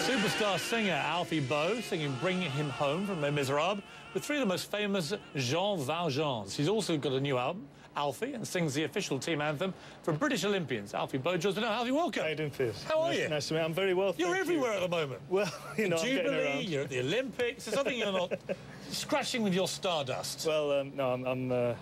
Superstar singer Alfie Boe singing Bring Him Home from Les Miserables with three of the most famous Jean Valjeans. He's also got a new album, Alfie, and sings the official team anthem for British Olympians. Alfie Boe joins me now. Alfie, welcome. How you doing, Piers? How are you? Nice to meet you. I'm very well, You're everywhere at the moment. Well, you know, I'm getting Jubilee, around. you're at the Olympics. There's something you're not scratching with your stardust. Well, no,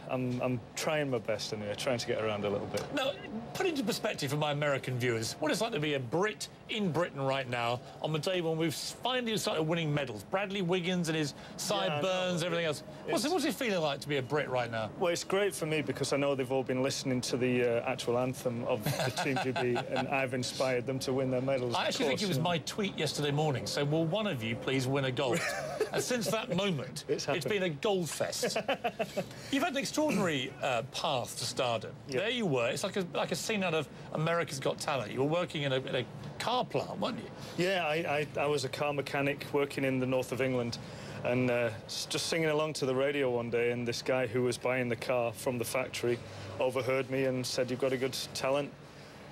I'm trying my best anyway, trying to get around a little bit. Now, put into perspective for my American viewers, what it's like to be a Brit in Britain right now on the day when we've finally started winning medals. Bradley Wiggins and his sideburns, everything else. What's it feeling like to be a Brit right now? Well, it's great for me because I know they've all been listening to the actual anthem of the Team GB, and I've inspired them to win their medals. I actually think it was my tweet yesterday morning, so will one of you please win a gold? And since that moment, it's been a gold fest. You've had an extraordinary path to stardom. Yeah. There you were. It's like a scene out of America's Got Talent. You were working in a car plant, weren't you? Yeah, I was a car mechanic working in the north of England, and just singing along to the radio one day, and this guy who was buying the car from the factory overheard me and said, "You've got a good talent.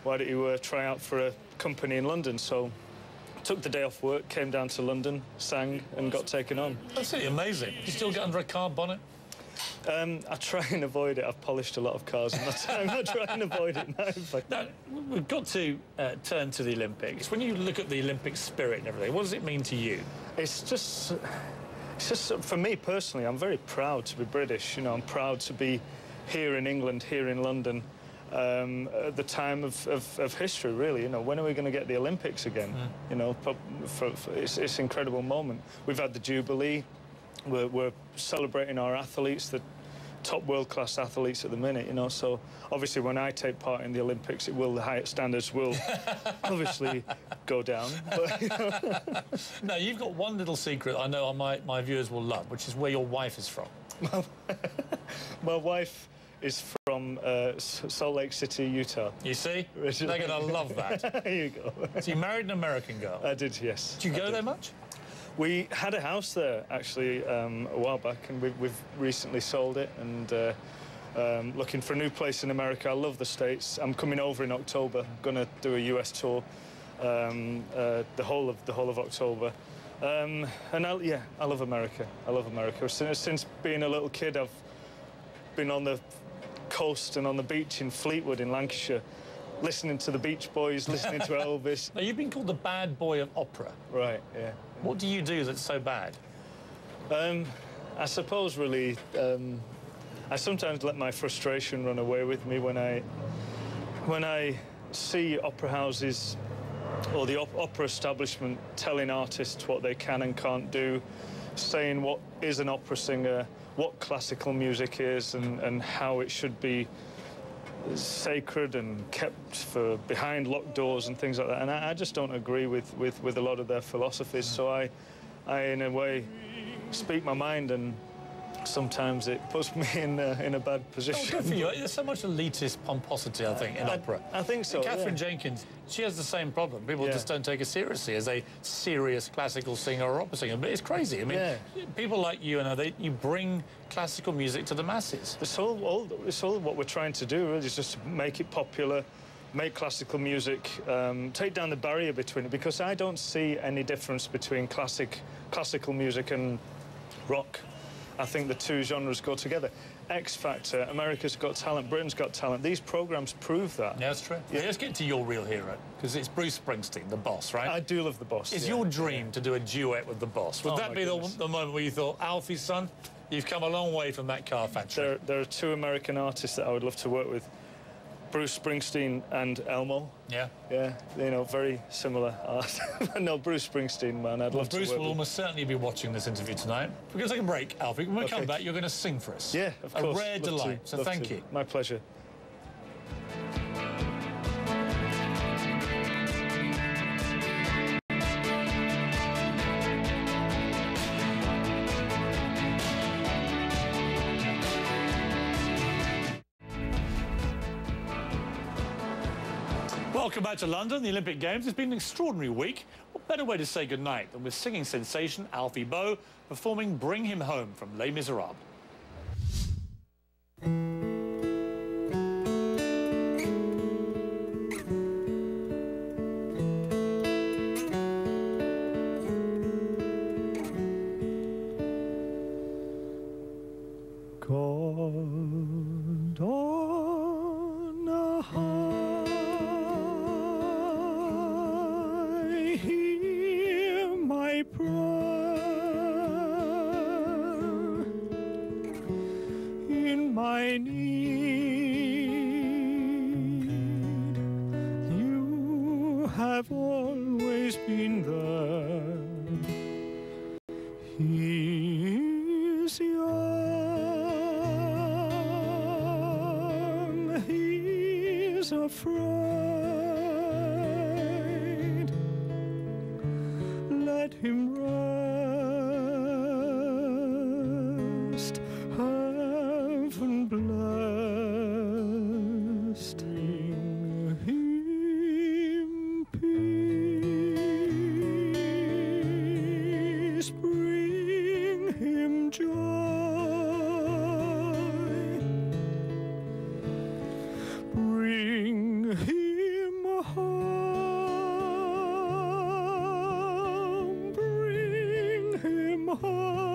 Why don't you try out for a company in London?" So took the day off work, came down to London, sang, and got taken on. That's really amazing. You still get under a car bonnet? I try and avoid it. I've polished a lot of cars in my time. I try and avoid it now. Now, we've got to turn to the Olympics. When you look at the Olympic spirit and everything, what does it mean to you? It's just for me personally, I'm very proud to be British. You know, I'm proud to be here in England, here in London, at the time of history, really. You know, when are we going to get the Olympics again? You know, it's an incredible moment. We've had the Jubilee. We're celebrating our athletes, the top world-class athletes at the minute, you know, so obviously when I take part in the Olympics, the highest standards will obviously go down. But, you know. Now, you've got one little secret I know my viewers will love, which is where your wife is from. My wife is from Salt Lake City, Utah. You see? They're going to love that. There you go. So you married an American girl? I did, yes. Did you go there much? We had a house there, actually, a while back, and we've recently sold it, and looking for a new place in America. I love the States. I'm coming over in October. I'm going to do a US tour the whole of October. And I love America. I love America. Since being a little kid, I've been on the coast and on the beach in Fleetwood in Lancashire, listening to the Beach Boys, listening to Elvis. Now, you've been called the bad boy of opera. Right, yeah. What do you do that's so bad? I suppose, really, I sometimes let my frustration run away with me when I see opera houses or the opera establishment telling artists what they can and can't do, saying what is an opera singer, what classical music is, and how it should be sacred and kept for behind locked doors and things like that. And I just don't agree with a lot of their philosophies. So I in a way speak my mind, and sometimes it puts me in a bad position. Oh, good for you. There's so much elitist pomposity, I think, in opera. I think so. Catherine Jenkins, she has the same problem. People just don't take her seriously as a serious classical singer or opera singer. But it's crazy. I mean, people like you and you bring classical music to the masses. It's all what we're trying to do, really, is just make it popular, make classical music, take down the barrier between it, because I don't see any difference between classical music and rock. I think the two genres go together. X Factor, America's Got Talent, Britain's Got Talent. These programs prove that. Yeah, that's true. Yeah. Let's get to your real hero, because it's Bruce Springsteen, the boss, right? I do love the boss. It's your dream to do a duet with the boss. Would that be the moment where you thought, Alfie, son, you've come a long way from that car factory? There are two American artists that I would love to work with. Bruce Springsteen and Elmo. Yeah. Yeah, you know, very similar art. No, Bruce Springsteen, man, I'd love to work with. Bruce will almost certainly be watching this interview tonight. We're going to take a break, Alfie. When we come back, you're going to sing for us. Yeah, of course. A rare delight, so thank you. My pleasure. Welcome back to London, the Olympic Games. It's been an extraordinary week. What better way to say goodnight than with singing sensation Alfie Boe performing Bring Him Home from Les Miserables. have always been there. He is young, he is afraid. Let him rest, heaven blessed. Bring him joy, bring him home, bring him home.